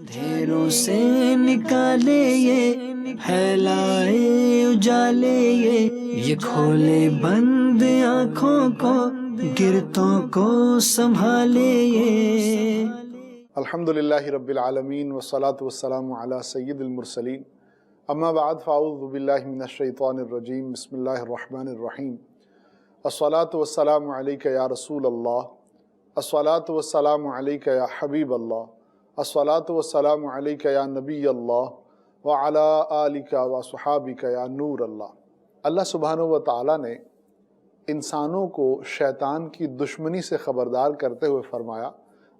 اندھیروں سے نکالے یہ پھیلائے اجالے یہ کھولے بند آنکھوں کو گرتوں کو سنبھالے یہ۔ الحمدللہ رب العالمین والصلاة والسلام علی سید المرسلین، اما بعد فاعوذ باللہ من الشیطان الرجیم، بسم اللہ الرحمن الرحیم۔ الصلاة والسلام علیک یا رسول اللہ، الصلاة والسلام علیک یا حبیب اللہ، الصلاة والسلام علیک یا نبی اللہ وعلی آلک وصحابک یا نور اللہ۔ اللہ سبحانہ و تعالیٰ نے انسانوں کو شیطان کی دشمنی سے خبردار کرتے ہوئے فرمایا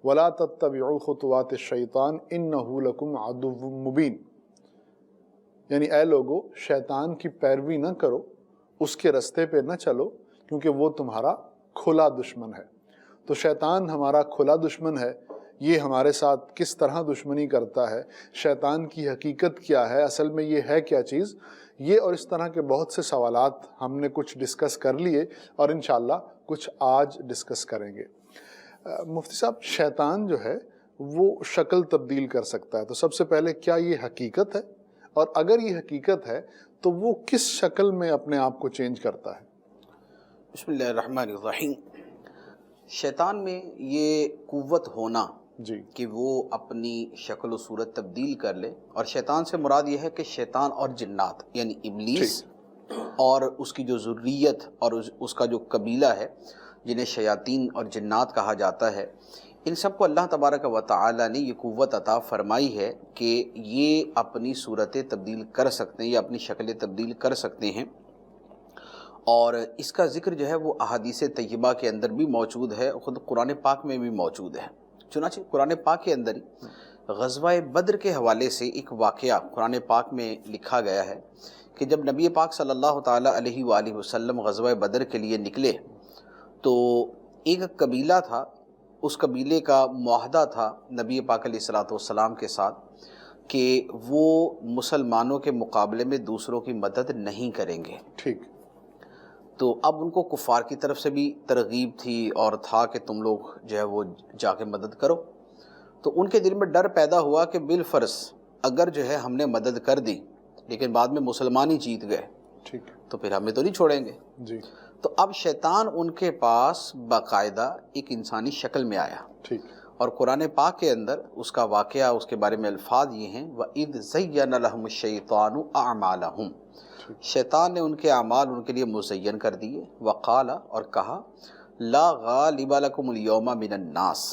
وَلَا تَتَّبِعُوا خُطُوَاتِ الشَّيْطَانِ إِنَّهُ لَكُمْ عَدُوٌّ مُبِينٌ، یعنی اے لوگو شیطان کی پیروی نہ کرو، اس کے رستے پہ نہ چلو، کیونکہ وہ تمہارا کھلا دشمن ہے۔ تو شیطان ہمارا کھلا دشمن ہے، یہ ہمارے ساتھ کس طرح دشمنی کرتا ہے، شیطان کی حقیقت کیا ہے، اصل میں یہ ہے کیا چیز، یہ اور اس طرح کے بہت سے سوالات ہم نے کچھ ڈسکس کر لیے اور انشاءاللہ کچھ آج ڈسکس کریں گے۔ مفتی صاحب، شیطان جو ہے وہ شکل تبدیل کر سکتا ہے، تو سب سے پہلے کیا یہ حقیقت ہے، اور اگر یہ حقیقت ہے تو وہ کس شکل میں اپنے آپ کو چینج کرتا ہے؟ بسم اللہ الرحمن الرحیم۔ شیطان میں یہ قوت ہونا جی کہ وہ اپنی شکل و صورت تبدیل کر لے، اور شیطان سے مراد یہ ہے کہ شیطان اور جنات یعنی ابلیس اور اس کی جو ذریت اور اس کا جو قبیلہ ہے جنہیں شیاطین اور جنات کہا جاتا ہے، ان سب کو اللہ تبارک و تعالی نے یہ قوت عطا فرمائی ہے کہ یہ اپنی صورتیں تبدیل کر سکتے ہیں یا اپنی شکلیں تبدیل کر سکتے ہیں، اور اس کا ذکر جو ہے وہ احادیث طیبہ کے اندر بھی موجود ہے، خود قرآن پاک میں بھی موجود ہے۔ چنانچہ قرآن پاک کے اندر ہی غزوہ بدر کے حوالے سے ایک واقعہ قرآن پاک میں لکھا گیا ہے کہ جب نبی پاک صلی اللہ تعالیٰ علیہ وآلہ وسلم غزوہ بدر کے لیے نکلے تو ایک قبیلہ تھا، اس قبیلے کا معاہدہ تھا نبی پاک علیہ الصلوۃ والسلام کے ساتھ کہ وہ مسلمانوں کے مقابلے میں دوسروں کی مدد نہیں کریں گے۔ ٹھیک۔ تو اب ان کو کفار کی طرف سے بھی ترغیب تھی اور تھا کہ تم لوگ جو ہے وہ جا کے مدد کرو، تو ان کے دل میں ڈر پیدا ہوا کہ بالفرض اگر جو ہے ہم نے مدد کر دی لیکن بعد میں مسلمان ہی جیت گئے ٹھیک تو پھر ہمیں تو نہیں چھوڑیں گے۔ جی تو اب شیطان ان کے پاس باقاعدہ ایک انسانی شکل میں آیا، ٹھیک۔ اور قرآن پاک کے اندر اس کا واقعہ، اس کے بارے میں الفاظ یہ ہیں وَإِذْ زَيَّنَ لَهُمُ الشَّيْطَانُ أَعْمَالَهُمْ، شیطان نے ان کے اعمال ان کے لیے مزین کر دیے، وقال، اور کہا لا غالب لکم اليوم من الناس،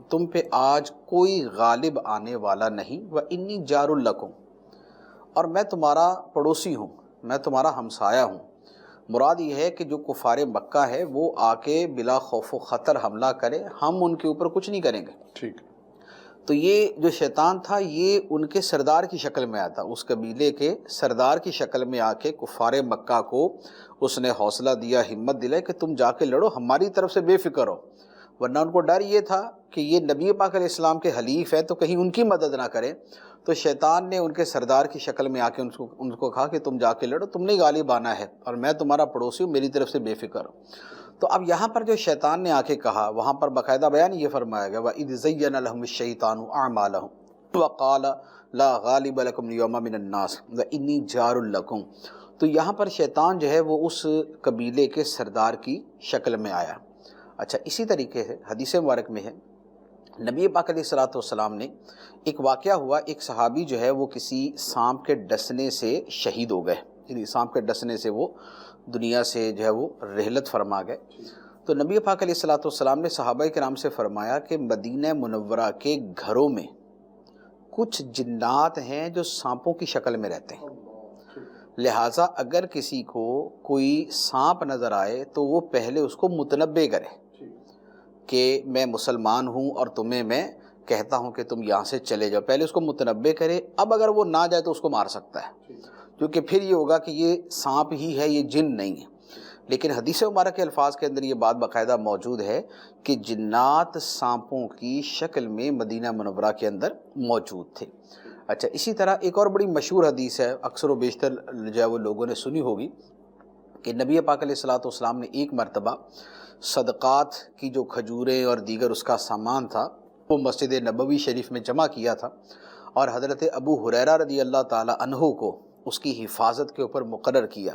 تم پہ آج کوئی غالب آنے والا نہیں، وانی جار لکم، اور میں تمہارا پڑوسی ہوں، میں تمہارا ہمسایہ ہوں۔ مراد یہ ہے کہ جو کفار مکہ ہے وہ آ کے بلا خوف و خطر حملہ کرے، ہم ان کے اوپر کچھ نہیں کریں گے۔ ٹھیک۔ تو یہ جو شیطان تھا یہ ان کے سردار کی شکل میں آتا، اس قبیلے کے سردار کی شکل میں آ کے کفار مکہ کو اس نے حوصلہ دیا، ہمت دلائی کہ تم جا کے لڑو، ہماری طرف سے بے فکر ہو، ورنہ ان کو ڈر یہ تھا کہ یہ نبی پاک علیہ السلام کے حلیف ہیں تو کہیں ان کی مدد نہ کریں۔ تو شیطان نے ان کے سردار کی شکل میں آ کے ان کو کہا کہ تم جا کے لڑو، تم نے غالب آنا ہے اور میں تمہارا پڑوسی ہوں، میری طرف سے بے فکر ہو۔ تو اب یہاں پر جو شیطان نے آ کے کہا، وہاں پر باقاعدہ بیان یہ فرمایا گیا وَإِذْ زَيَّنَ لَهُمُ الشَّيْطَانُ أَعْمَالَهُمْ وَقَالَ لَا غَالِبَ لَكُمْ الْيَوْمَ مِنَ النَّاسِ وَإِنِّي جَارٌ لَكُمْ۔ تو یہاں پر شیطان جو ہے وہ اس قبیلے کے سردار کی شکل میں آیا۔ اچھا، اسی طریقے سے حدیث مبارک میں ہے نبی پاک علیہ الصلوۃ والسلام نے ایک واقعہ ہوا، ایک صحابی جو ہے وہ کسی سانپ کے ڈسنے سے شہید ہو گئے، یعنی سانپ کے ڈسنے سے وہ دنیا سے جو ہے وہ رحلت فرما گئے۔ تو نبی پاک علیہ الصلوۃ والسلام نے صحابہ کرام سے فرمایا کہ مدینہ منورہ کے گھروں میں کچھ جنات ہیں جو سانپوں کی شکل میں رہتے ہیں، لہٰذا اگر کسی کو کوئی سانپ نظر آئے تو وہ پہلے اس کو متنبع کرے کہ میں مسلمان ہوں اور تمہیں میں کہتا ہوں کہ تم یہاں سے چلے جاؤ، پہلے اس کو متنبع کرے۔ اب اگر وہ نہ جائے تو اس کو مار سکتا ہے، کیونکہ پھر یہ ہوگا کہ یہ سانپ ہی ہے، یہ جن نہیں ہے۔ لیکن حدیث مبارک کے الفاظ کے اندر یہ بات باقاعدہ موجود ہے کہ جنات سانپوں کی شکل میں مدینہ منورہ کے اندر موجود تھے۔ اچھا، اسی طرح ایک اور بڑی مشہور حدیث ہے، اکثر و بیشتر جو ہے وہ لوگوں نے سنی ہوگی، کہ نبی پاک علیہ الصلوۃ والسلام نے ایک مرتبہ صدقات کی جو کھجوریں اور دیگر اس کا سامان تھا وہ مسجد نبوی شریف میں جمع کیا تھا، اور حضرت ابو ہریرہ رضی اللہ تعالی عنہ کو اس کی حفاظت کے اوپر مقرر کیا.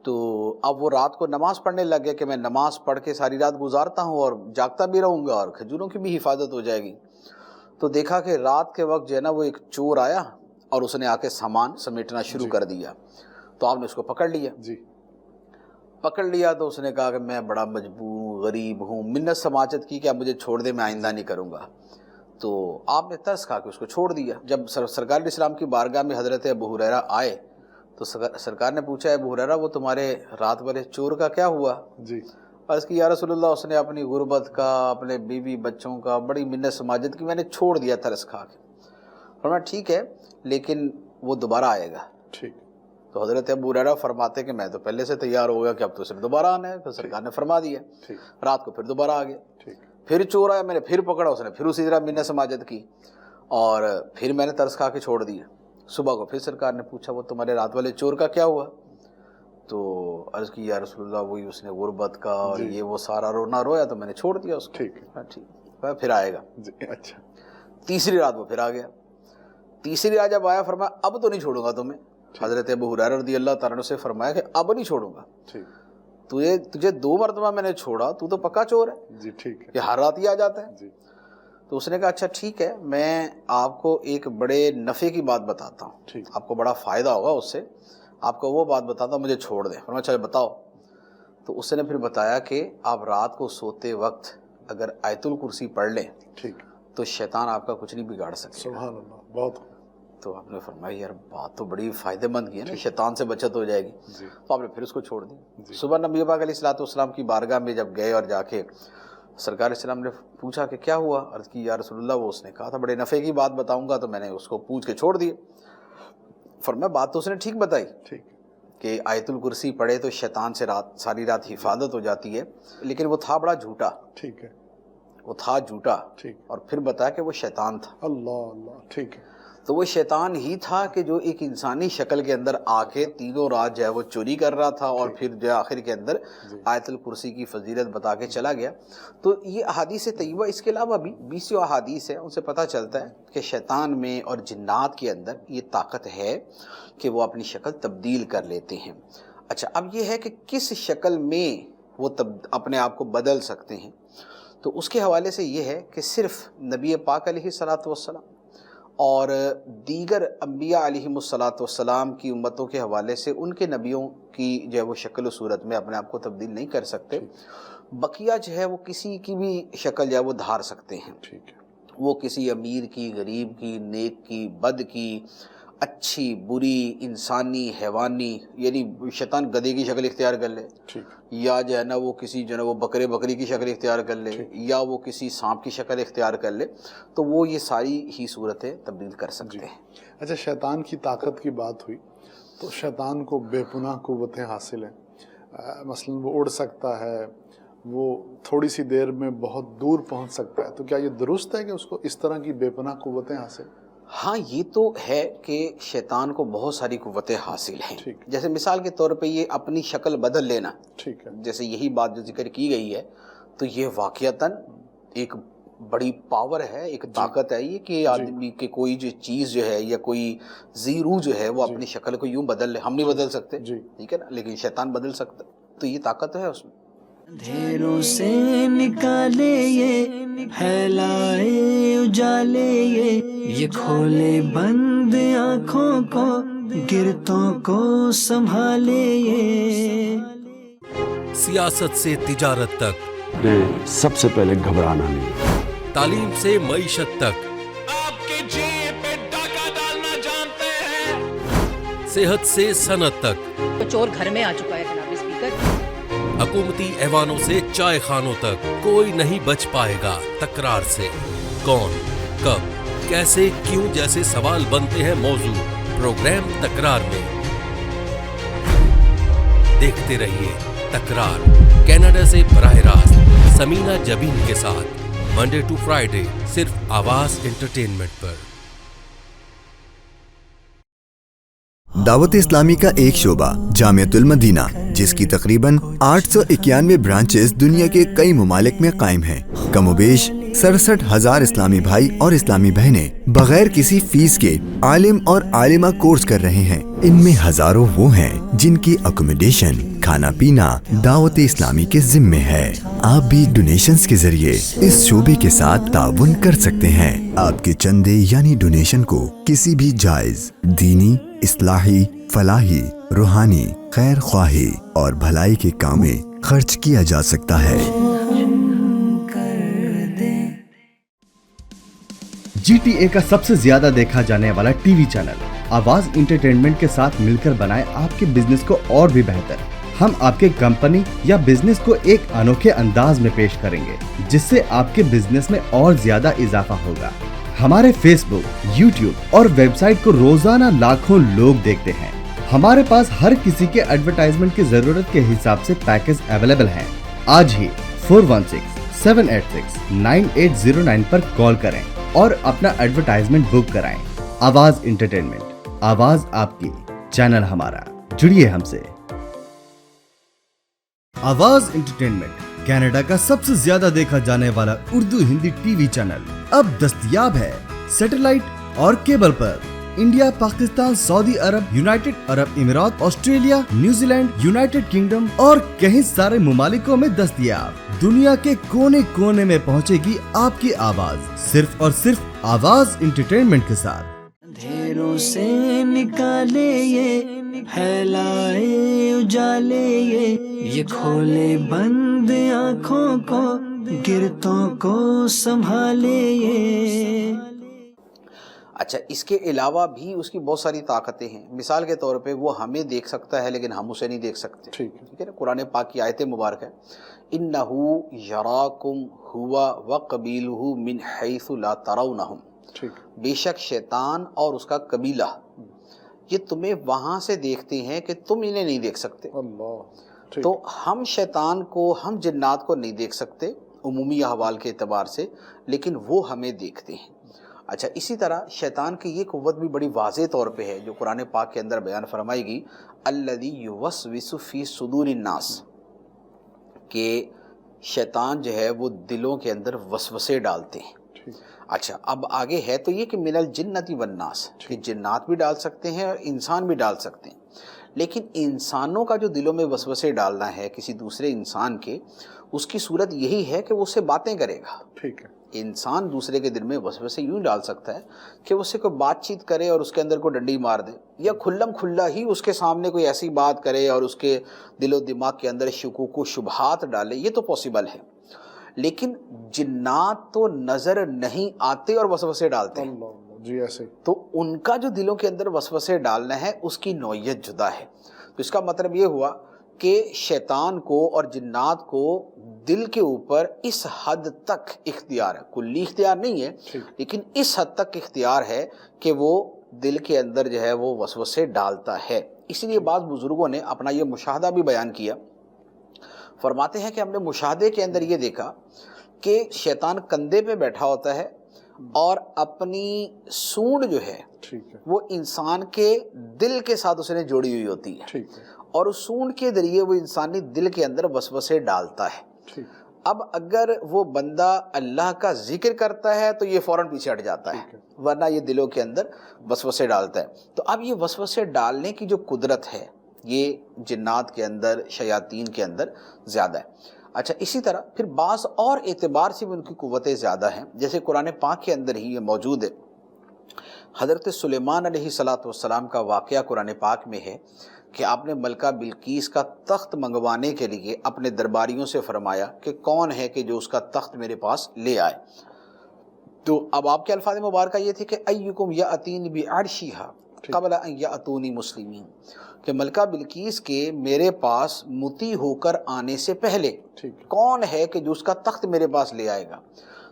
تو اب وہ رات کو نماز پڑھنے لگ گیا کہ میں نماز پڑھ کے ساری رات گزارتا ہوں اور جاگتا بھی رہوں گا اور کھجوروں کی بھی حفاظت ہو جائے گی. تو دیکھا کہ رات کے وقت جو ہے نا وہ ایک چور آیا اور اس نے آ کے سامان سمیٹنا شروع کر دیا. تو آپ نے اس کو پکڑ لیا. پکڑ لیا تو اس نے کہا کہ میں بڑا مجبور غریب ہوں, منت سماجت کی کہ اب مجھے چھوڑ دے, میں آئندہ نہیں کروں گا. تو آپ نے ترس کھا کے اس کو چھوڑ دیا. جب سرکار اسلام کی بارگاہ میں حضرت ابو ہریرہ آئے تو سرکار نے پوچھا, ابو ہریرہ وہ تمہارے رات والے چور کا کیا ہوا؟ عرض کی یا رسول اللہ, اس نے اپنی غربت کا, اپنے بیوی بچوں کا بڑی منت سماجت کی, میں نے چھوڑ دیا ترس کھا کے. فرمایا ٹھیک ہے لیکن وہ دوبارہ آئے گا. تو حضرت ابو ہریرہ فرماتے کہ میں تو پہلے سے تیار ہو گیا کہ اب تو صرف دوبارہ آنا ہے. تو سرکار نے فرما دیا. رات کو پھر دوبارہ آ گیا. پھر چور آیا, میں نے پھر پکڑا, اس نے پھر اسی طرح منت سماجت کی اور پھر میں نے ترس کھا کے چھوڑ دیا. صبح کو پھر سرکار نے پوچھا وہ تمہارے رات والے چور کا کیا ہوا؟ تو عرض کی یا رسول اللہ وہی اس نے غربت کا اور یہ وہ سارا رونا رویا تو میں نے چھوڑ دیا اس کو. ٹھیک پھر آئے گا. اچھا. تیسری رات وہ پھر آ گیا. تیسری رات جب آیا فرمایا اب تو نہیں چھوڑوں گا تمہیں. حضرت ابو ہریرہ رضی اللہ تعالیٰ عنہ سے فرمایا کہ اب نہیں چھوڑوں گا. تجھے 2 مرتبہ میں نے چھوڑا, تو پکا چور ہے, یہ ہر رات ہی آ جاتا ہے. تو اس نے کہا اچھا ٹھیک ہے, میں آپ کو ایک بڑے نفع کی بات بتاتا ہوں, آپ کو بڑا فائدہ ہوگا اس سے, آپ کو وہ بات بتاتا ہوں, مجھے چھوڑ دیں. فرمایا چلو بتاؤ. تو اس نے پھر بتایا کہ آپ رات کو سوتے وقت اگر آیت الکرسی پڑھ لیں تو شیطان آپ کا کچھ نہیں بگاڑ سکے. سبحان اللہ. بہت. تو آپ نے فرمایا یار بات تو بڑی فائدہ مند کی ہے نا, شیطان سے بچت ہو جائے گی. تو آپ نے پھر اس کو چھوڑ دی. صبح نبی پاک علیہ الصلوۃ والسلام کی بارگاہ میں جب گئے اور جا کے سرکار اسلام نے پوچھا کہ کیا ہوا؟ عرض کی یا رسول اللہ وہ اس نے کہا تھا بڑے نفع کی بات بتاؤں گا, تو میں نے اس کو پوچھ کے چھوڑ دی. فرمایا بات تو اس نے ٹھیک بتائی کہ آیت الکرسی پڑھے تو شیطان سے ساری رات حفاظت ہو جاتی ہے, لیکن وہ تھا بڑا جھوٹا. وہ تھا جھوٹا. اور پھر بتایا کہ وہ شیطان تھا. اللہ. تو وہ شیطان ہی تھا کہ جو ایک انسانی شکل کے اندر آ کے تینوں رات جو ہے وہ چوری کر رہا تھا اور پھر جو آخر کے اندر آیت الکرسی کی فضیلت بتا کے چلا گیا. تو یہ احادیث طیبہ, اس کے علاوہ بھی 20 احادیث ہیں, ان سے پتہ چلتا ہے کہ شیطان میں اور جنات کے اندر یہ طاقت ہے کہ وہ اپنی شکل تبدیل کر لیتے ہیں. اچھا اب یہ ہے کہ کس شکل میں وہ اپنے آپ کو بدل سکتے ہیں, تو اس کے حوالے سے یہ ہے کہ صرف نبی پاک علیہ الصلوۃ والسلام اور دیگر انبیاء علیہم الصلوۃ والسلام کی امتوں کے حوالے سے ان کے نبیوں کی جو ہے وہ شکل و صورت میں اپنے آپ کو تبدیل نہیں کر سکتے. بقیہ جو ہے وہ کسی کی بھی شکل جو ہے وہ دھار سکتے ہیں. وہ کسی امیر کی, غریب کی, نیک کی, بد کی, اچھی بری, انسانی حیوانی, یعنی شیطان گدھے کی شکل اختیار کر لے, یا جو ہے نا وہ کسی جو ہے وہ بکری کی شکل اختیار کر لے, یا وہ کسی سانپ کی شکل اختیار کر لے, تو وہ یہ ساری ہی صورتیں تبدیل کر سکتے ہیں. اچھا شیطان کی طاقت کی بات ہوئی تو شیطان کو بے پناہ قوتیں حاصل ہیں. مثلا وہ اڑ سکتا ہے, وہ تھوڑی سی دیر میں بہت دور پہنچ سکتا ہے. تو کیا یہ درست ہے کہ اس کو اس طرح کی بے پناہ قوتیں حاصل؟ ہاں یہ تو ہے کہ شیطان کو بہت ساری قوتیں حاصل ہیں. جیسے مثال کے طور پہ یہ اپنی شکل بدل لینا, جیسے یہی بات جو ذکر کی گئی ہے, تو یہ واقعتاً ایک بڑی پاور ہے, ایک طاقت ہے یہ کہ آدمی کے کوئی جو چیز جو ہے یا کوئی زیرو جو ہے وہ اپنی شکل کو یوں بدل لے. ہم نہیں بدل سکتے, ٹھیک ہے نا, لیکن شیطان بدل سکتا, تو یہ طاقت ہے اس میں. اندھیروں سے نکالے یہ پھیلائے اجالے یہ کھولے بند آنکھوں کو گرتوں کو سنبھالے یہ. سیاست سے تجارت تک سب سے پہلے گھبرانا نہیں, تعلیم سے معیشت تک, آپ کی جیب پہ ڈاکہ ڈالنا جانتے ہیں, صحت سے صنعت تک, چور گھر میں آ چکا ہے جناب اسپیکر. حکومتی ایوانوں سے چائے خانوں تک کوئی نہیں بچ پائے گا تکرار سے. کون, کب, کیسے, کیوں جیسے سوال بنتے ہیں موضوع پروگرام تکرار میں. دیکھتے رہیے تکرار, کینیڈا سے براہ راست سمینہ جبین کے ساتھ, منڈے ٹو فرائیڈے صرف آواز انٹرٹینمنٹ پر. دعوت اسلامی کا ایک شعبہ جامعۃ المدینہ, جس کی تقریباً 891 برانچز دنیا کے کئی ممالک میں قائم ہیں, کم و بیش 67,000 اسلامی بھائی اور اسلامی بہنیں بغیر کسی فیس کے عالم اور عالمہ کورس کر رہے ہیں۔ ان میں ہزاروں وہ ہیں جن کی اکوموڈیشن، کھانا پینا دعوت اسلامی کے ذمے ہے۔ آپ بھی ڈونیشنز کے ذریعے اس شعبے کے ساتھ تعاون کر سکتے ہیں۔ آپ کے چندے یعنی ڈونیشن کو کسی بھی جائز، دینی، اصلاحی، فلاحی، روحانی، خیر خواہی اور بھلائی کے کام میں خرچ کیا جا سکتا ہے۔ جی ٹی اے کا سب سے زیادہ دیکھا جانے والا ٹی وی چینل آواز انٹرٹینمنٹ کے ساتھ مل کر بنائے آپ کے بزنس کو اور بھی بہتر۔ ہم آپ کے کمپنی یا بزنس کو ایک انوکھے انداز میں پیش کریں گے جس سے آپ کے بزنس میں اور زیادہ اضافہ ہوگا۔ ہمارے فیس بک، یوٹیوب اور ویب سائٹ کو روزانہ لاکھوں لوگ دیکھتے ہیں۔ ہمارے پاس ہر کسی کے ایڈورٹائزمنٹ کی ضرورت کے حساب سے پیکج اویلیبل ہیں۔ آج ہی 4167869809 پر کال کریں اور اپنا ایڈورٹائزمنٹ بک کرائیں۔ آواز انٹرٹینمنٹ، آواز آپ کی، چینل ہمارا، جڑیے ہم سے۔ آواز انٹرٹینمنٹ کینیڈا کا سب سے زیادہ دیکھا جانے والا Urdu Hindi T V channel اب دستیاب ہے سیٹلائٹ اور کیبل پر۔ انڈیا، پاکستان، سعودی عرب، یونائٹڈ عرب امارات، Australia, New Zealand, United kingdom اور کئی سارے ممالکوں میں دستیاب۔ دنیا کے کونے کونے میں پہنچے گی آپ کی آواز، صرف اور صرف آواز انٹرٹینمنٹ کے ساتھ۔ اندھیروں سے نکالے یہ، پھیلائے اجالے یہ کھولے بند آنکھوں کو، گرتوں کو سنبھالے یہ۔ اچھا، اس کے علاوہ بھی اس کی بہت ساری طاقتیں ہیں۔ مثال کے طور پہ وہ ہمیں دیکھ سکتا ہے لیکن ہم اسے نہیں دیکھ سکتے، ٹھیک ہے نا؟ قرآن پاک کی آیت مبارک ہے، اِنَّهُ یَرَاکُمْ هُوَ وَقَبِیلُهُ مِنْ حَیْثُ لَا تَرَوْنَهُمْ، بے شک شیطان اور اس کا قبیلہ یہ تمہیں وہاں سے دیکھتے ہیں کہ تم انہیں نہیں دیکھ سکتے۔ تو ہم شیطان کو، ہم جنات کو نہیں دیکھ سکتے عمومی احوال کے اعتبار سے، لیکن وہ ہمیں دیکھتے ہیں۔ اچھا، اسی طرح شیطان کی یہ قوت بھی بڑی واضح طور پہ ہے جو قرآن پاک کے اندر بیان فرمائی گی، الذی یوسوس فی صدور الناس، کہ شیطان جو ہے وہ دلوں کے اندر وسوسے ڈالتے ہیں۔ اچھا، اب آگے ہے تو یہ کہ من الجنۃ والناس، کہ جنات بھی ڈال سکتے ہیں اور انسان بھی ڈال سکتے ہیں، لیکن انسانوں کا جو دلوں میں وسوسے ڈالنا ہے کسی دوسرے انسان کے، اس کی صورت یہی ہے کہ وہ اس سے باتیں کرے گا۔ ٹھیک ہے، انسان دوسرے کے دل میں وسوسے یوں ڈال سکتا ہے کہ اس سے کوئی بات چیت کرے اور اس کے اندر کوئی ڈنڈی مار دے، یا کھلم کھلا ہی اس کے سامنے کوئی ایسی بات کرے اور اس کے دل و دماغ کے اندر شکوک و شبہات ڈالے، یہ تو پاسبل ہے۔ لیکن جنات تو نظر نہیں آتے اور وسوسے ڈالتے ہیں، جی ایسے، تو ان کا جو دلوں کے اندر وسوسے ڈالنا ہے اس کی نوعیت جدا ہے۔ تو اس کا مطلب یہ ہوا کہ شیطان کو اور جنات کو دل کے اوپر اس حد تک اختیار ہے، کلی اختیار نہیں ہے لیکن اس حد تک اختیار ہے کہ وہ دل کے اندر جو ہے وہ وسوسے ڈالتا ہے۔ اسی لیے بعض بزرگوں نے اپنا یہ مشاہدہ بھی بیان کیا، فرماتے ہیں کہ ہم نے مشاہدے کے اندر یہ دیکھا کہ شیطان کندھے پہ بیٹھا ہوتا ہے اور اپنی سونڈ جو ہے وہ انسان کے دل کے ساتھ اس نے جوڑی ہوئی ہوتی ہے، اور اس سونڈ کے ذریعے وہ انسانی دل کے اندر وسوسے ڈالتا ہے۔ اب اگر وہ بندہ اللہ کا ذکر کرتا ہے تو یہ فوراً پیچھے ہٹ جاتا ہے، ورنہ یہ دلوں کے اندر وسوسے ڈالتا ہے۔ تو اب یہ وسوسے ڈالنے کی جو قدرت ہے یہ جنات کے اندر، شیاطین کے اندر زیادہ ہے۔ اچھا، اسی طرح پھر بعض اور اعتبار سے بھی ان کی قوتیں زیادہ ہیں، جیسے قرآن پاک کے اندر ہی یہ موجود ہے۔ حضرت سلیمان علیہ السلام کا واقعہ قرآن پاک میں ہے کہ آپ نے ملکہ بلقیس کا تخت منگوانے کے لیے اپنے درباریوں سے فرمایا کہ کون ہے کہ جو اس کا تخت میرے پاس لے آئے۔ تو اب آپ کے الفاظ مبارکہ یہ تھے کہ ایکم یاتین بعرشھا قبل ان یاتونی مسلمین، کہ ملکہ بلقیس کے میرے پاس مطیع ہو کر آنے سے پہلے کون ہے کہ جو اس کا تخت میرے پاس لے آئے گا۔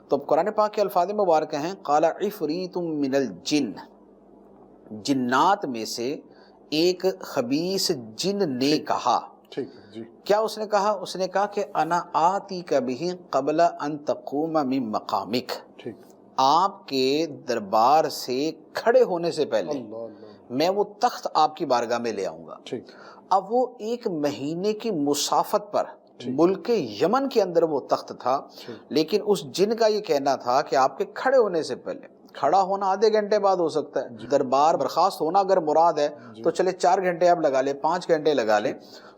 تو اب قرآن پاک کے الفاظ مبارکہ ہیں، قال عفریت من الجن، جنات میں سے ایک خبیث جن نے کہا، کیا اس نے کہا؟ اس نے کہا کہ انا آتیک بہ قبل ان تقوم من مقامک، آپ کے دربار سے کھڑے ہونے سے پہلے میں وہ تخت آپ کی بارگاہ میں لے آؤں گا۔ اب وہ ایک مہینے کی مسافت پر ملک یمن کے اندر وہ تخت تھا، لیکن اس جن کا یہ کہنا تھا کہ آپ کے کھڑے ہونے سے پہلے، کھڑا ہونا آدھے گھنٹے بعد ہو سکتا ہے، دربار برخاست ہونا اگر مراد ہے تو چلے 4 گھنٹے آپ لگا لیں، 5 گھنٹے لگا لیں،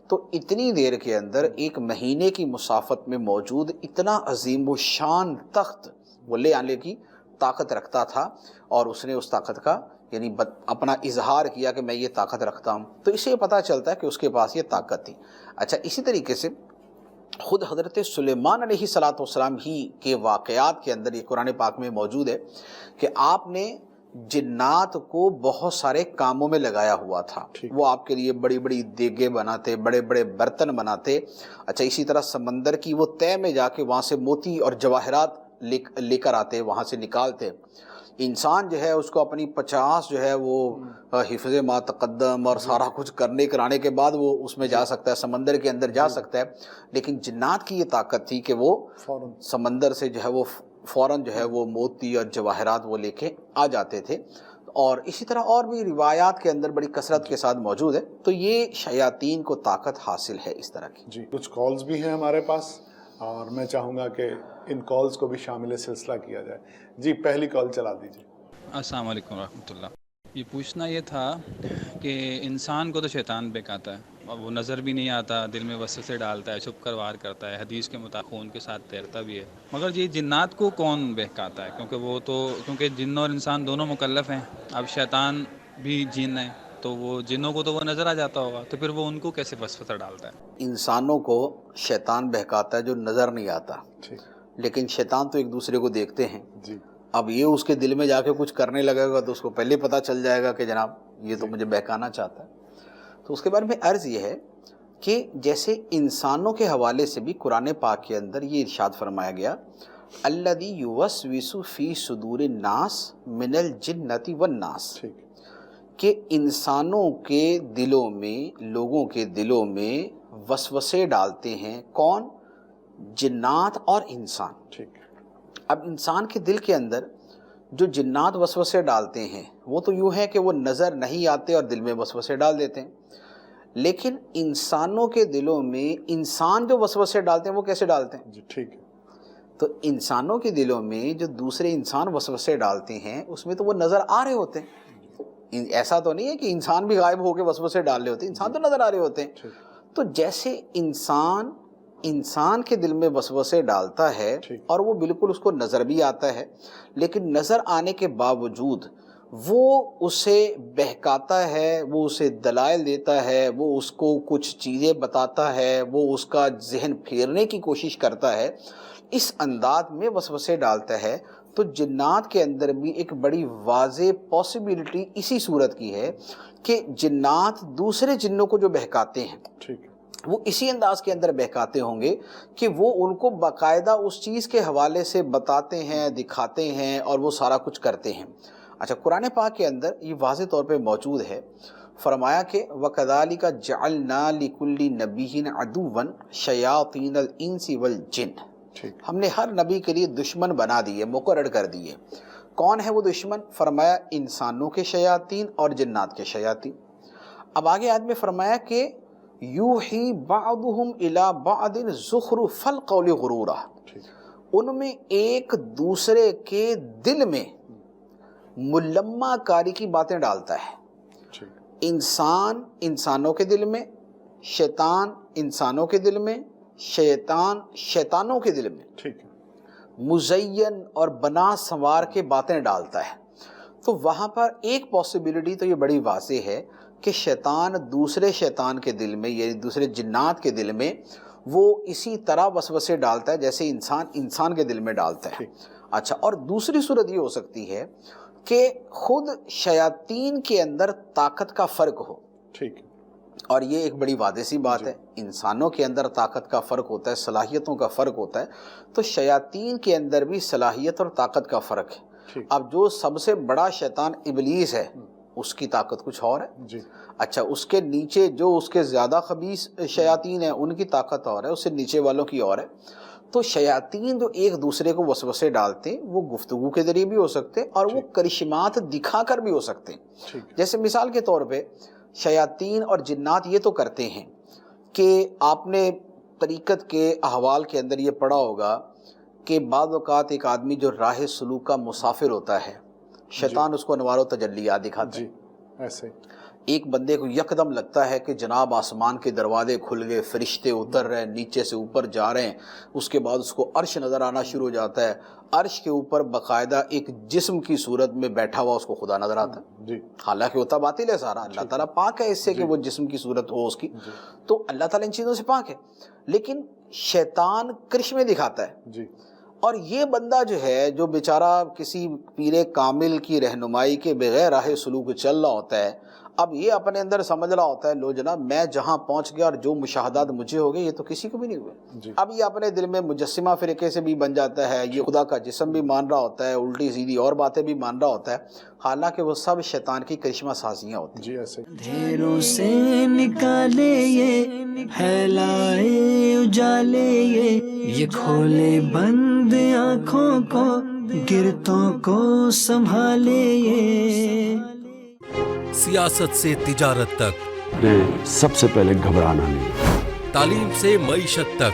تو اتنی دیر کے اندر 1 مہینے کی مسافت میں موجود اتنا عظیم و شان تخت وہ لے آنے کی طاقت رکھتا تھا، اور اس نے اس طاقت کا یعنی اپنا اظہار کیا کہ میں یہ طاقت رکھتا ہوں، تو اسے پتہ چلتا ہے کہ اس کے پاس یہ طاقت تھی۔ اچھا، اسی طریقے سے خود حضرت سلیمان علیہ السلام ہی کے واقعات کے اندر یہ قرآن پاک میں موجود ہے کہ آپ نے جنات کو بہت سارے کاموں میں لگایا ہوا تھا، وہ آپ کے لیے بڑی بڑی دیگیں بناتے، بڑے بڑے برتن بناتے۔ اچھا، اسی طرح سمندر کی وہ تہ میں جا کے وہاں سے موتی اور جواہرات لے کر آتے، وہاں سے نکالتے۔ انسان جو ہے اس کو اپنی 50 جو ہے وہ حفظ ما تقدم اور سارا کچھ کرنے کرانے کے بعد وہ اس میں جا سکتا ہے، سمندر کے اندر جا سکتا ہے، لیکن جنات کی یہ طاقت تھی کہ وہ سمندر سے جو ہے وہ فوراً جو ہے وہ موتی اور جواہرات وہ لے کے آ جاتے تھے۔ اور اسی طرح اور بھی روایات کے اندر بڑی کثرت کے ساتھ موجود ہے، تو یہ شیاطین کو طاقت حاصل ہے اس طرح کی۔ جی، کچھ کالز بھی ہیں ہمارے پاس اور میں چاہوں گا کہ ان کالز کو بھی شامل سلسلہ کیا جائے۔ جی، پہلی کال چلا دیجیے۔ السلام علیکم ورحمۃ اللہ۔ یہ پوچھنا یہ تھا کہ انسان کو تو شیطان بہکاتا ہے، اور وہ نظر بھی نہیں آتا، دل میں وسوسے ڈالتا ہے، چھپ کر وار کرتا ہے، حدیث کے مطابق خون کے ساتھ تیرتا بھی ہے، مگر یہ جنات کو کون بہکاتا ہے؟ کیونکہ جن اور انسان دونوں مکلف ہیں، اب شیطان بھی جن ہے تو وہ جنوں کو تو وہ نظر آ جاتا ہوگا، تو پھر وہ ان کو کیسے وسوسہ ڈالتا ہے؟ انسانوں کو شیطان بہکاتا ہے جو نظر نہیں آتا، لیکن شیطان تو ایک دوسرے کو دیکھتے ہیں۔ اب یہ اس کے دل میں جا کے کچھ کرنے لگے گا تو اس کو پہلے پتہ چل جائے گا کہ جناب یہ تو مجھے بہکانا چاہتا ہے۔ تو اس کے بارے میں عرض یہ ہے کہ جیسے انسانوں کے حوالے سے بھی قرآن پاک کے اندر یہ ارشاد فرمایا گیا، الذی یوسوس فی صدور الناس من الجنۃ والناس، کہ انسانوں کے دلوں میں، لوگوں کے دلوں میں وسوسے ڈالتے ہیں کون؟ جنات اور انسان۔ اب انسان کے دل کے اندر جو جنات وسوسے ڈالتے ہیں وہ تو یوں ہے کہ وہ نظر نہیں آتے اور دل میں وسوسے ڈال دیتے ہیں، لیکن انسانوں کے دلوں میں انسان جو وسوسے ڈالتے ہیں وہ کیسے ڈالتے ہیں؟ جی ٹھیک ہے۔ تو انسانوں کے دلوں میں جو دوسرے انسان وسوسے ڈالتے ہیں اس میں تو وہ نظر آ رہے ہوتے ہیں، ایسا تو نہیں ہے کہ انسان بھی غائب ہو کے وسوسے ڈال رہے ہوتے ہیں، انسان تو نظر آ رہے ہوتے ہیں۔ تو جیسے انسان کے دل میں وسوسے ڈالتا ہے اور وہ بالکل اس کو نظر بھی آتا ہے، لیکن نظر آنے کے باوجود وہ اسے بہکاتا ہے، وہ اسے دلائل دیتا ہے، وہ اس کو کچھ چیزیں بتاتا ہے، وہ اس کا ذہن پھیرنے کی کوشش کرتا ہے، اس انداز میں وسوسے ڈالتا ہے۔ تو جنات کے اندر بھی ایک بڑی واضح پاسبلٹی اسی صورت کی ہے کہ جنات دوسرے جنوں کو جو بہکاتے ہیں وہ اسی انداز کے اندر بہکاتے ہوں گے کہ وہ ان کو باقاعدہ اس چیز کے حوالے سے بتاتے ہیں، دکھاتے ہیں اور وہ سارا کچھ کرتے ہیں۔ اچھا، قرآن پاک کے اندر یہ واضح طور پہ موجود ہے، فرمایا کہ وَكَذَلِكَ جَعَلْنَا لِكُلِّ نَبِيٍّ عَدُوًّا شَيَاطِينَ الْإِنسِ وَالْجِنِّ، ہم نے ہر نبی کے لیے دشمن بنا دیے، مقرر کر دیے۔ کون ہے وہ دشمن؟ فرمایا انسانوں کے شیاطین اور جنات کے شیاطین۔ اب آگے آیت میں فرمایا کہ یوحی بعضهم الی بعض زخرف القول غرورا، ان میں ایک دوسرے کے دل میں ملمہ کاری کی باتیں ڈالتا ہے۔ انسان انسانوں کے دل میں، شیطان انسانوں کے دل میں، شیطان شیطانوں کے دل میں مزین اور بنا سنوار کے باتیں ڈالتا ہے۔ تو وہاں پر ایک پاسبلٹی تو یہ بڑی واضح ہے کہ شیطان دوسرے شیطان کے دل میں، یعنی دوسرے جنات کے دل میں وہ اسی طرح وسوسے ڈالتا ہے جیسے انسان کے دل میں ڈالتا ہے۔ اچھا، اور دوسری صورت یہ ہو سکتی ہے کہ خود شیاطین کے اندر طاقت کا فرق ہو، اور یہ ایک بڑی واضح سی بات ہے، انسانوں کے اندر طاقت کا فرق ہوتا ہے، صلاحیتوں کا فرق ہوتا ہے، تو شیاطین کے اندر بھی صلاحیت اور طاقت کا فرق ہے۔ اب جو سب سے بڑا شیطان ابلیس ہے اس کی طاقت کچھ اور ہے، اچھا اس کے نیچے جو اس کے زیادہ خبیث شیاطین ہیں ان کی طاقت اور ہے، اس سے نیچے والوں کی اور ہے۔ تو شیاطین جو ایک دوسرے کو وسوسے ڈالتے ہیں وہ گفتگو کے ذریعے بھی ہو سکتے اور وہ کرشمات دکھا کر بھی ہو سکتے ہیں۔ جیسے مثال کے طور پہ شیاطین اور جنات یہ تو کرتے ہیں کہ آپ نے طریقت کے احوال کے اندر یہ پڑھا ہوگا کہ بعض اوقات ایک آدمی جو راہ سلوک کا مسافر ہوتا ہے، شیطان اس کو انوار و تجلیات دکھاتا ہے. ایسے ایک بندے کو یکدم لگتا ہے کہ جناب آسمان کے دروازے کھل گئے، فرشتے اتر رہے ہیں، نیچے سے اوپر جا رہے ہیں. اس کے بعد اس کو عرش نظر آنا شروع ہو جاتا ہے. عرش کے اوپر باقاعدہ ایک جسم کی صورت میں بیٹھا ہوا اس کو خدا نظر آتا ہے. حالانکہ ہوتا باطل ہے سارا، اللہ تعالیٰ پاک ہے اس سے کہ وہ جسم کی صورت ہو اس کی، تو اللہ تعالیٰ ان چیزوں سے پاک ہے. لیکن شیطان کرشمے دکھاتا ہے. اور یہ بندہ جو ہے، جو بیچارہ کسی پیر کامل کی رہنمائی کے بغیر راہ سلوک چل رہا ہوتا ہے، اب یہ اپنے اندر سمجھ رہا ہوتا ہے لو جناب میں جہاں پہنچ گیا اور جو مشاہدات مجھے ہو گئے یہ تو کسی کو بھی نہیں ہوئے. اب یہ اپنے دل میں مجسمہ فرقے سے بھی بن جاتا ہے، یہ خدا کا جسم بھی مان رہا ہوتا ہے، الٹی سیدھی اور باتیں بھی مان رہا ہوتا ہے، حالانکہ وہ سب شیطان کی کرشمہ سازیاں ہوتی ہیں. اندھیروں سے نکالے یہ پھیلائے اجالے یہ کھولے بند آنکھوں کو گرتوں کو سنبھالے یہ. سیاست سے تجارت تک نے سب سے پہلے گھبرانا نہیں. تعلیم سے معیشت تک،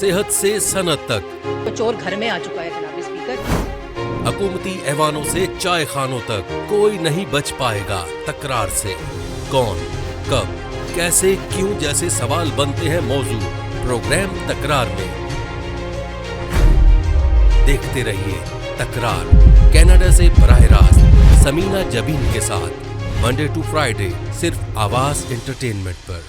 صحت سے صنعت تک، تو چور گھر میں آ چکا ہے جناب اسپیکر. حکومتی ایوانوں سے چائے خانوں تک کوئی نہیں بچ پائے گا تکرار سے. کون، کب، کیسے، کیوں جیسے سوال بنتے ہیں موضوع پروگرام تکرار میں. دیکھتے رہیے تکرار، کینیڈا سے براہ راست سمینہ جبین کے ساتھ، منڈے ٹو فرائیڈے صرف آواز انٹرٹینمنٹ پر.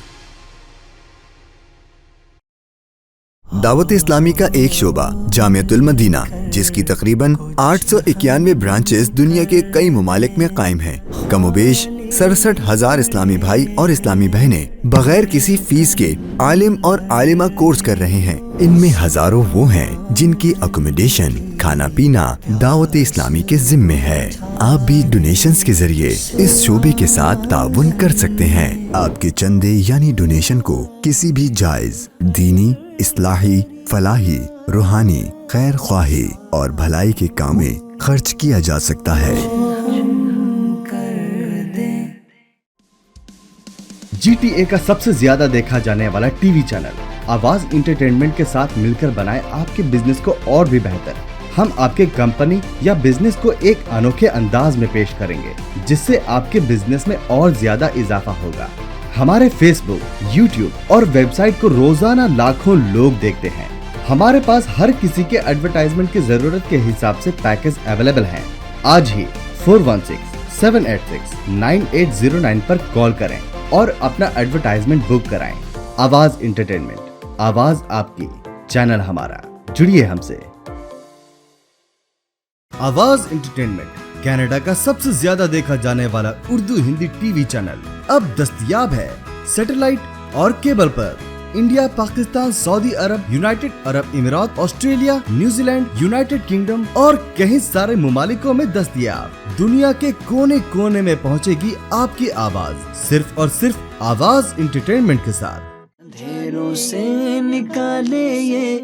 دعوت اسلامی کا ایک شعبہ جامعۃ المدینہ، جس کی تقریباً 891 برانچز دنیا کے کئی ممالک میں قائم ہیں. کم و بیش 67,000 اسلامی بھائی اور اسلامی بہنیں بغیر کسی فیس کے عالم اور عالمہ کورس کر رہے ہیں. ان میں ہزاروں وہ ہیں جن کی اکوموڈیشن، کھانا پینا دعوت اسلامی کے ذمے ہے. آپ بھی ڈونیشنز کے ذریعے اس شعبے کے ساتھ تعاون کر سکتے ہیں. آپ کے چندے یعنی ڈونیشن کو کسی بھی جائز دینی، اصلاحی، فلاحی، روحانی، خیر خواہی اور بھلائی کے کام میں خرچ کیا جا سکتا ہے. جی ٹی اے کا سب سے زیادہ دیکھا جانے والا ٹی وی چینل آواز انٹرٹینمنٹ کے ساتھ مل کر بنائے آپ کے بزنس کو اور بھی بہتر. ہم آپ کے کمپنی یا بزنس کو ایک انوکھے انداز میں پیش کریں گے جس سے آپ کے بزنس میں اور زیادہ اضافہ ہوگا. ہمارے فیس بک، یوٹیوب اور ویب سائٹ کو روزانہ لاکھوں لوگ دیکھتے ہیں. ہمارے پاس ہر کسی کے ایڈورٹائزمنٹ کی ضرورت کے حساب سے پیکج اویلیبل ہیں. آج ہی 4167869809 پر کال کریں اور اپنا ایڈورٹائزمنٹ بک کرائیں. آواز انٹرٹینمنٹ، آواز آپ کی، چینل ہمارا. جڑیے ہم سے. آواز انٹرٹینمنٹ کینیڈا کا سب سے زیادہ دیکھا جانے والا Urdu Hindi T V channel اب دستیاب ہے سیٹلائٹ اور کیبل پر. انڈیا، پاکستان، سعودی عرب، یونائٹڈ عرب امارات، Australia, New Zealand, United kingdom اور کئی سارے ممالکوں میں دستیاب. دنیا کے کونے کونے میں پہنچے گی آپ کی آواز صرف اور صرف آواز انٹرٹینمنٹ کے ساتھ. اندھیروں سے نکالے یہ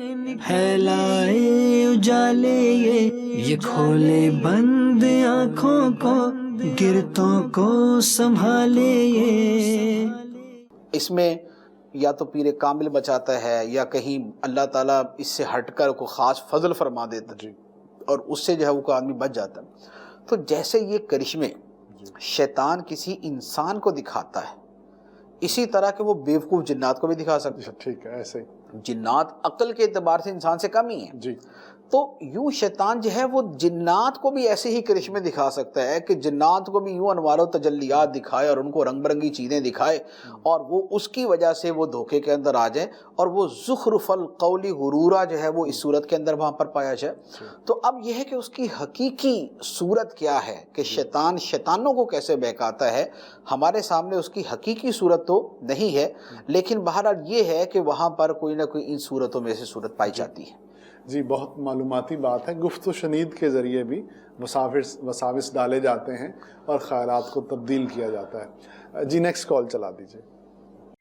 پھیلائے اجالے یہ کھولے بند آنکھوں کو گرتوں کو سنبھالے یہ. اس میں یا تو پیر کامل بچاتا ہے یا کہیں اللہ تعالیٰ اس سے ہٹ کر کو خاص فضل فرما دیتا ہے اور اس سے جو ہے وہ آدمی بچ جاتا ہے. تو جیسے یہ کرشمے شیطان کسی انسان کو دکھاتا ہے، اسی طرح کہ وہ بیوقوف جنات کو بھی دکھا سکتے ہیں. ٹھیک ہے، ایسے جنات عقل کے اعتبار سے انسان سے کم ہی ہیں. جی. تو یوں شیطان جو ہے وہ جنات کو بھی ایسے ہی کرشمے دکھا سکتا ہے کہ جنات کو بھی یوں انوار و تجلیات دکھائے اور ان کو رنگ برنگی چیزیں دکھائے اور وہ اس کی وجہ سے وہ دھوکے کے اندر آ جائیں اور وہ زخرف القول غرورا جو ہے وہ اس صورت کے اندر وہاں پر پایا جائے. تو اب یہ ہے کہ اس کی حقیقی صورت کیا ہے کہ شیطان شیطانوں کو کیسے بہکاتا ہے. ہمارے سامنے اس کی حقیقی صورت تو نہیں ہے، لیکن بہرحال یہ ہے کہ وہاں پر کوئی نہ کوئی ان صورتوں میں سے صورت پائی جاتی ہے. جی، بہت معلوماتی بات ہے. گفت و شنید کے ذریعے بھی وساوس ڈالے جاتے ہیں اور خیالات کو تبدیل کیا جاتا ہے. جی نیکسٹ کال چلا دیجیے.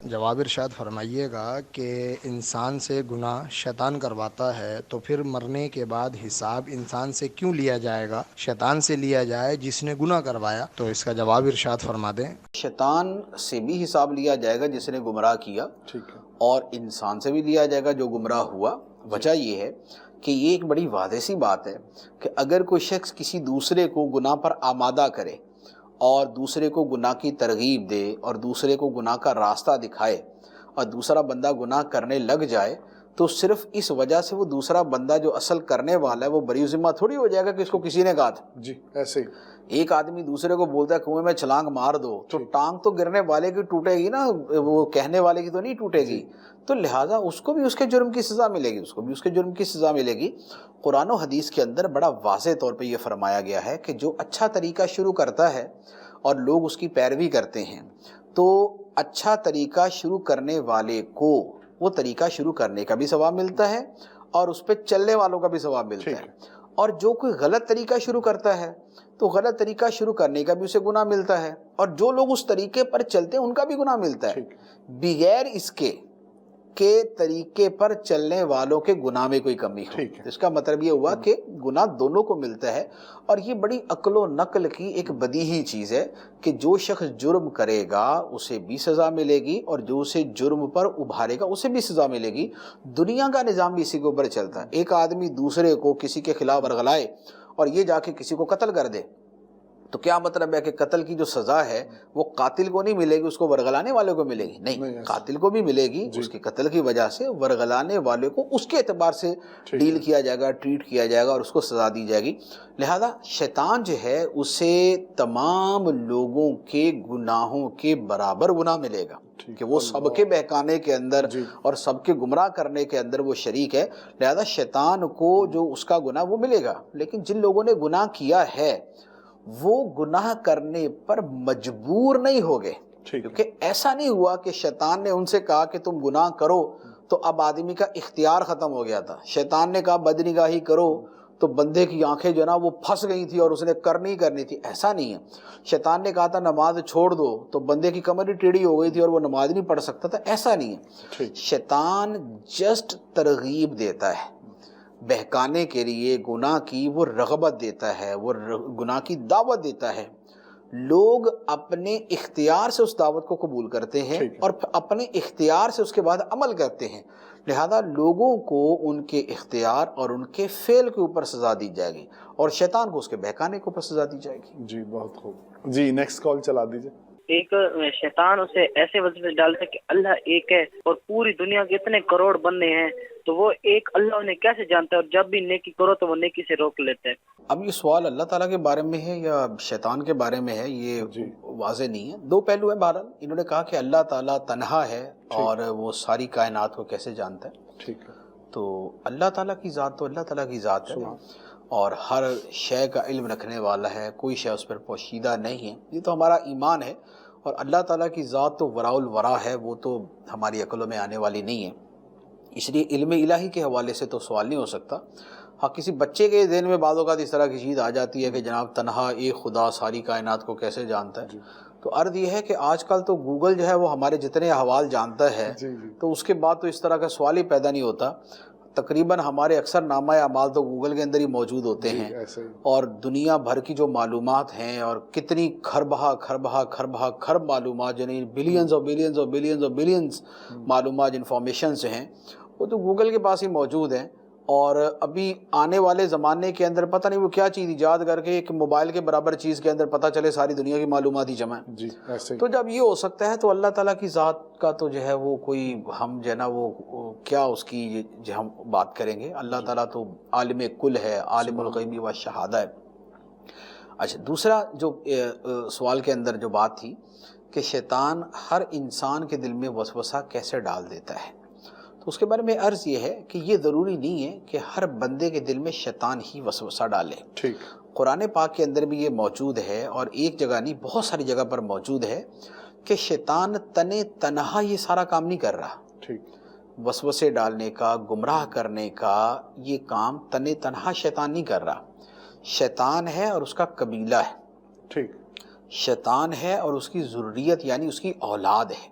جواب ارشاد فرمائیے گا کہ انسان سے گناہ شیطان کرواتا ہے تو پھر مرنے کے بعد حساب انسان سے کیوں لیا جائے گا، شیطان سے لیا جائے جس نے گناہ کروایا؟ تو اس کا جواب ارشاد فرما دیں۔ شیطان سے بھی حساب لیا جائے گا جس نے گمراہ کیا، اور انسان سے بھی لیا جائے گا جو گمراہ ہوا۔ وجہ یہ ہے کہ یہ ایک بڑی واضح سی بات ہے کہ اگر کوئی شخص کسی دوسرے کو گناہ پر آمادہ کرے اور دوسرے کو گناہ کی ترغیب دے اور دوسرے کو گناہ کا راستہ دکھائے اور دوسرا بندہ گناہ کرنے لگ جائے، تو صرف اس وجہ سے وہ دوسرا بندہ جو اصل کرنے والا ہے وہ بری ذمہ تھوڑی ہو جائے گا کہ اس کو کسی نے کہا تھا۔ جی ایسے ہی ایک آدمی دوسرے کو بولتا ہے کنویں میں چھلانگ مار دو، تو ٹانگ تو گرنے والے کی ٹوٹے گی نا، وہ کہنے والے کی تو نہیں ٹوٹے گی، تو لہٰذا اس کو بھی اس کے جرم کی سزا ملے گی، اس کو بھی اس کے جرم کی سزا ملے گی۔ قرآن و حدیث کے اندر بڑا واضح طور پہ یہ فرمایا گیا ہے کہ جو اچھا طریقہ شروع کرتا ہے اور لوگ اس کی پیروی کرتے ہیں، تو اچھا طریقہ شروع کرنے والے کو وہ طریقہ شروع کرنے کا بھی ثواب ملتا ہے اور اس پہ چلنے والوں کا بھی ثواب ملتا ہے، اور جو کوئی غلط طریقہ شروع کرتا ہے تو غلط طریقہ شروع کرنے کا بھی اسے گناہ ملتا ہے، اور جو لوگ اس طریقے پر چلتے ہیں ان کا بھی گناہ ملتا ہے، بغیر اس کے طریقے پر چلنے والوں کے گناہ میں کوئی کمی ہو۔ اس کا مطلب یہ ہوا کہ گناہ دونوں کو ملتا ہے، اور یہ بڑی عقل و نقل کی ایک بدیہی چیز ہے کہ جو شخص جرم کرے گا اسے بھی سزا ملے گی، اور جو اسے جرم پر ابھارے گا اسے بھی سزا ملے گی۔ دنیا کا نظام بھی اسی کے اوپر چلتا ہے۔ ایک آدمی دوسرے کو کسی کے خلاف ورغلائے اور یہ جا کے کسی کو قتل کر دے، تو کیا مطلب ہے کہ قتل کی جو سزا ہے وہ قاتل کو نہیں ملے گی، اس کو ورغلانے والے کو ملے گی؟ نہیں، قاتل کو بھی ملے گی، اس کے قتل کی وجہ سے ورغلانے والے کو اس کے اعتبار سے ڈیل کیا جائے گا، ٹریٹ کیا جائے گا، اور اس کو سزا دی جائے گی۔ لہذا شیطان جو ہے اسے تمام لوگوں کے گناہوں کے برابر گناہ ملے گا کہ وہ سب کے بہکانے کے اندر اور سب کے گمراہ کرنے کے اندر وہ شریک ہے۔ لہذا شیطان کو جو اس کا گناہ وہ ملے گا، لیکن جن لوگوں نے گناہ کیا ہے وہ گناہ کرنے پر مجبور نہیں ہوگے، کیونکہ ایسا نہیں ہوا کہ شیطان نے ان سے کہا کہ تم گناہ کرو تو اب آدمی کا اختیار ختم ہو گیا تھا۔ شیطان نے کہا بدنگاہی کرو تو بندے کی آنکھیں جو نا وہ پھنس گئی تھی اور اس نے کرنی تھی، ایسا نہیں ہے۔ شیطان نے کہا تھا نماز چھوڑ دو تو بندے کی کمر ہی ٹیڑھی ہو گئی تھی اور وہ نماز نہیں پڑھ سکتا تھا، ایسا نہیں ہے۔ شیطان جسٹ ترغیب دیتا ہے، بہکانے کے لیے گناہ کی وہ رغبت دیتا ہے، وہ گناہ کی دعوت دیتا ہے۔ لوگ اپنے اختیار سے اس دعوت کو قبول کرتے ہیں اور اپنے اختیار سے اس کے بعد عمل کرتے ہیں۔ لہذا لوگوں کو ان کے اختیار اور ان کے فعل کے اوپر سزا دی جائے گی، اور شیطان کو اس کے بہکانے کے اوپر سزا دی جائے گی۔ جی بہت خوب۔ جی نیکسٹ کال چلا دیجیے۔ ایک شیطان اسے ایسے وظیفے ڈالتا ہے کہ اللہ ایک ہے اور پوری دنیا کے اتنے کروڑ بندے ہیں، تو وہ ایک اللہ انہیں کیسے جانتا ہے، اور جب بھی نیکی کرو تو وہ نیکی سے روک لیتے ہیں۔ اب یہ سوال اللہ تعالیٰ کے بارے میں ہے یا شیطان کے بارے میں ہے، یہ واضح نہیں ہے۔ دو پہلو ہیں۔ بہرحال انہوں نے کہا کہ اللہ تعالیٰ تنہا ہے اور وہ ساری کائنات کو کیسے جانتا ہے۔ ٹھیک ہے، تو اللہ تعالیٰ کی ذات تو اللہ تعالیٰ کی ذات ہے، اور ہر شے کا علم رکھنے والا ہے، کوئی شے اس پر پوشیدہ نہیں ہے، یہ تو ہمارا ایمان ہے۔ اور اللہ تعالیٰ کی ذات تو وراء الورا ہے، وہ تو ہماری عقلوں میں آنے والی نہیں ہے، اس لیے علم الہی کے حوالے سے تو سوال نہیں ہو سکتا۔ ہاں کسی بچے کے ذہن میں بعض اوقات اس طرح کی چیز آ جاتی ہے کہ جناب تنہا ایک خدا ساری کائنات کو کیسے جانتا ہے، تو عرض یہ ہے کہ آج کل تو گوگل جو ہے وہ ہمارے جتنے احوال جانتا ہے، تو اس کے بعد تو اس طرح کا سوال ہی پیدا نہیں ہوتا۔ تقریباً ہمارے اکثر نامہ اعمال تو گوگل کے اندر ہی موجود ہوتے ہیں، اور دنیا بھر کی جو معلومات ہیں اور کتنی کھرب معلومات، یعنی بلینز اور بلینز معلومات، انفارمیشنز جو ہیں وہ تو گوگل کے پاس ہی موجود ہیں۔ اور ابھی آنے والے زمانے کے اندر پتہ نہیں وہ کیا چیز ایجاد کر کے ایک موبائل کے برابر چیز کے اندر پتہ چلے ساری دنیا کی معلومات ہی جمع ہے۔ تو جب یہ ہو سکتا ہے تو اللہ تعالیٰ کی ذات کا تو جو ہے وہ کوئی ہم جو ہے نا وہ کیا اس کی جو ہم بات کریں گے۔ اللہ تعالیٰ تو عالم کل ہے، عالم الغیب و شہادہ ہے۔ اچھا، دوسرا جو سوال کے اندر جو بات تھی کہ شیطان ہر انسان کے دل میں وسوسہ کیسے ڈال دیتا ہے، تو اس کے بارے میں عرض یہ ہے کہ یہ ضروری نہیں ہے کہ ہر بندے کے دل میں شیطان ہی وسوسہ ڈالے۔ قرآن پاک کے اندر بھی یہ موجود ہے، اور ایک جگہ نہیں بہت ساری جگہ پر موجود ہے کہ شیطان تنہا یہ سارا کام نہیں کر رہا۔ وسوسے ڈالنے کا، گمراہ کرنے کا یہ کام تنہا شیطان نہیں کر رہا۔ شیطان ہے اور اس کا قبیلہ ہے، شیطان ہے اور اس کی ذریت یعنی اس کی اولاد ہے۔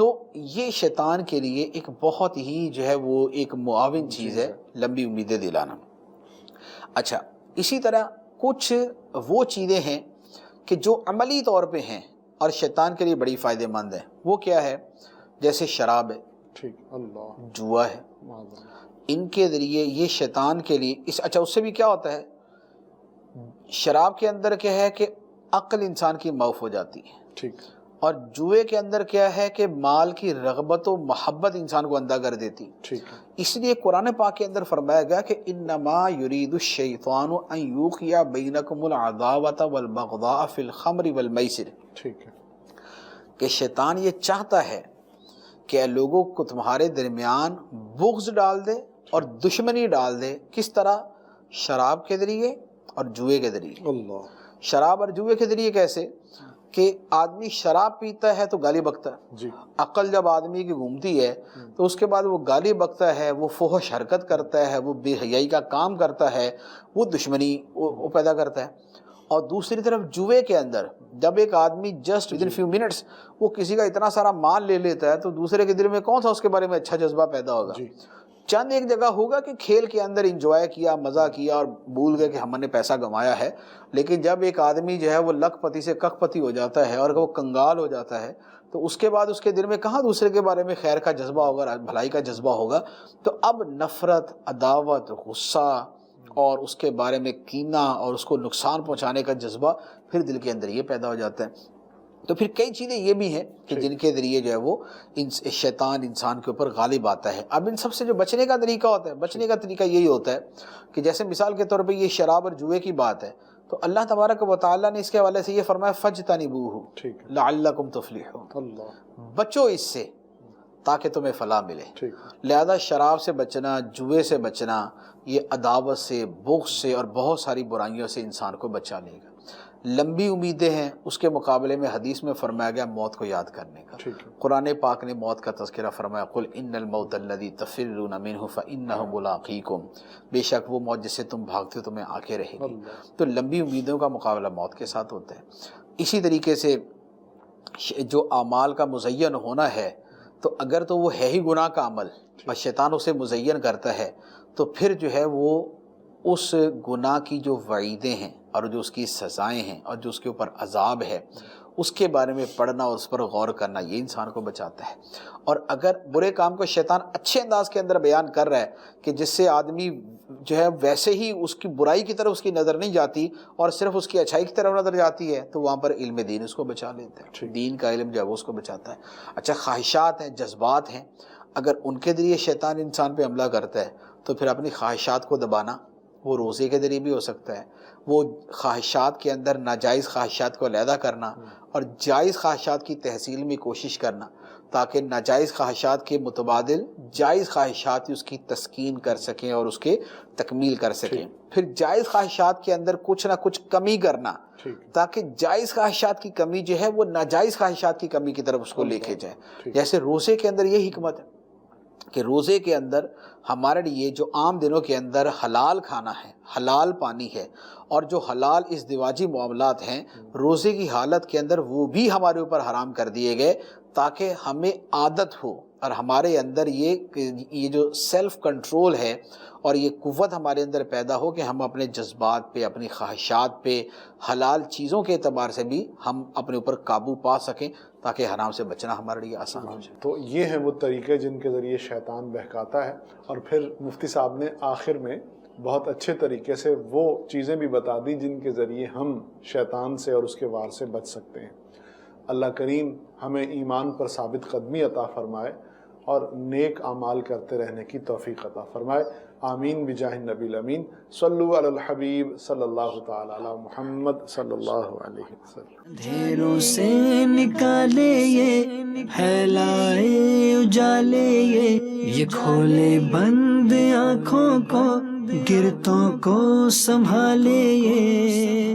تو یہ شیطان کے لیے ایک بہت ہی جو ہے وہ ایک معاون چیز ہے، لمبی امیدیں دلانا۔ اچھا، اسی طرح کچھ وہ چیزیں ہیں کہ جو عملی طور پہ ہیں اور شیطان کے لیے بڑی فائدہ مند ہے۔ وہ کیا ہے؟ جیسے شراب ہے، جوا ہے، ان کے ذریعے یہ شیطان کے لیے اچھا، اس سے بھی کیا ہوتا ہے؟ شراب کے اندر کیا ہے کہ عقل انسان کی معاف ہو جاتی ہے، اور جوئے کے اندر کیا ہے کہ مال کی رغبت و محبت انسان کو اندھا کر دیتی۔ اس لیے قرآن پاک کے اندر فرمایا گیا کہ انما یرید الشیطان ان یوقع بینکم العداوۃ والبغضاء فی الخمر والمیسر، کہ شیطان یہ چاہتا ہے کہ لوگوں کو تمہارے درمیان بغض ڈال دے اور دشمنی ڈال دے۔ کس طرح؟ شراب کے ذریعے اور جوئے کے ذریعے۔ شراب اور جوئے کے ذریعے کیسے؟ کہ آدمی شراب پیتا ہے تو گالی بکتا ہے، عقل جب آدمی کی گھومتی ہے تو اس کے بعد وہ گالی بکتا ہے، وہ فحش حرکت کرتا ہے، وہ بے حیائی کا کام کرتا ہے، وہ دشمنی وہ پیدا کرتا ہے۔ اور دوسری طرف جوئے کے اندر جب ایک آدمی just with in few minutes وہ کسی کا اتنا سارا مال لے لیتا ہے تو دوسرے کے دل میں کون سا اس کے بارے میں اچھا جذبہ پیدا ہوگا؟ چند ایک جگہ ہوگا کہ کھیل کے اندر انجوائے کیا، مزہ کیا اور بھول گئے کہ ہم نے پیسہ گنوایا ہے، لیکن جب ایک آدمی جو ہے وہ لکھ پتی سے ککھ پتی ہو جاتا ہے اور وہ کنگال ہو جاتا ہے تو اس کے بعد اس کے دل میں کہاں دوسرے کے بارے میں خیر کا جذبہ ہوگا، بھلائی کا جذبہ ہوگا؟ تو اب نفرت، عداوت، غصہ اور اس کے بارے میں کینہ اور اس کو نقصان پہنچانے کا جذبہ پھر دل کے اندر یہ پیدا ہو جاتا ہے۔ تو پھر کئی چیزیں یہ بھی ہیں کہ جن کے ذریعے جو ہے وہ شیطان انسان کے اوپر غالب آتا ہے۔ اب ان سب سے جو بچنے کا طریقہ ہوتا ہے، بچنے کا طریقہ یہی ہوتا ہے کہ جیسے مثال کے طور پہ یہ شراب اور جوئے کی بات ہے تو اللہ تبارک و تعالیٰ نے اس کے حوالے سے یہ فرمایا فَاجْتَنِبُوهُ لَعَلَّكُمْ تُفْلِحُونَ، بچو اس سے تاکہ تمہیں فلاح ملے۔ لہذا شراب سے بچنا، جوئے سے بچنا، یہ عداوت سے، بغض سے اور بہت ساری برائیوں سے انسان کو بچا لے گا۔ لمبی امیدیں ہیں، اس کے مقابلے میں حدیث میں فرمایا گیا موت کو یاد کرنے کا۔ قرآن پاک نے موت کا تذکرہ فرمایا قُلْ إِنَّ الْمَوْتَ الَّذِي تَفِرُّونَ مِنْهُ فَإِنَّهُ مُلَاقِيكُمْ، بے شک وہ موت جس سے تم بھاگتے ہو تمہیں آ کے رہے گی۔ تو لمبی امیدوں کا مقابلہ موت کے ساتھ ہوتا ہے۔ اسی طریقے سے جو اعمال کا مزین ہونا ہے تو اگر تو وہ ہے ہی گناہ کا عمل اور شیطان اسے مزین کرتا ہے تو پھر جو ہے وہ اس گناہ کی جو وعیدیں ہیں اور جو اس کی سزائیں ہیں اور جو اس کے اوپر عذاب ہے اس کے بارے میں پڑھنا اور اس پر غور کرنا یہ انسان کو بچاتا ہے۔ اور اگر برے کام کو شیطان اچھے انداز کے اندر بیان کر رہا ہے کہ جس سے آدمی جو ہے ویسے ہی اس کی برائی کی طرف اس کی نظر نہیں جاتی اور صرف اس کی اچھائی کی طرف نظر جاتی ہے تو وہاں پر علم دین اس کو بچا لیتا ہے، دین کا علم جو ہے وہ اس کو بچاتا ہے۔ اچھا، خواہشات ہیں، جذبات ہیں، اگر ان کے ذریعے شیطان انسان پہ حملہ کرتا ہے تو پھر اپنی خواہشات کو دبانا وہ روزے کے ذریعے بھی ہو سکتا ہے، وہ خواہشات کے اندر ناجائز خواہشات کو علیحدہ کرنا اور جائز خواہشات کی تحصیل میں کوشش کرنا تاکہ ناجائز خواہشات کے متبادل جائز خواہشات ہی اس کی تسکین کر سکیں اور اس کے تکمیل کر سکیں۔ پھر جائز خواہشات کے اندر کچھ نہ کچھ کمی کرنا تاکہ جائز خواہشات کی کمی جو ہے وہ ناجائز خواہشات کی کمی کی طرف اس کو لے کے جائے۔ جیسے روزے کے اندر یہ حکمت ہے کہ روزے کے اندر ہمارے لیے جو عام دنوں کے اندر حلال کھانا ہے، حلال پانی ہے اور جو حلال ازدواجی معاملات ہیں روزے کی حالت کے اندر وہ بھی ہمارے اوپر حرام کر دیے گئے تاکہ ہمیں عادت ہو اور ہمارے اندر یہ جو سیلف کنٹرول ہے اور یہ قوت ہمارے اندر پیدا ہو کہ ہم اپنے جذبات پہ، اپنی خواہشات پہ، حلال چیزوں کے اعتبار سے بھی ہم اپنے اوپر قابو پا سکیں تاکہ حرام سے بچنا ہمارے لیے آسان ہو جائے۔ تو یہ ہیں وہ طریقے جن کے ذریعے شیطان بہکاتا ہے، اور پھر مفتی صاحب نے آخر میں بہت اچھے طریقے سے وہ چیزیں بھی بتا دی جن کے ذریعے ہم شیطان سے اور اس کے وار سے بچ سکتے ہیں۔ اللہ کریم ہمیں ایمان پر ثابت قدمی عطا فرمائے اور نیک اعمال کرتے رہنے کی توفیق عطا فرمائے۔ آمین بجاہ النبی الامین۔ صلو علی الحبیب صلی اللہ تعالی علی محمد صلی اللہ علیہ وسلم۔ اندھیروں سے نکالے یہ پھیلائے اجالے یہ کھولے بند آنکھوں کو گرتوں کو سنبھالے یہ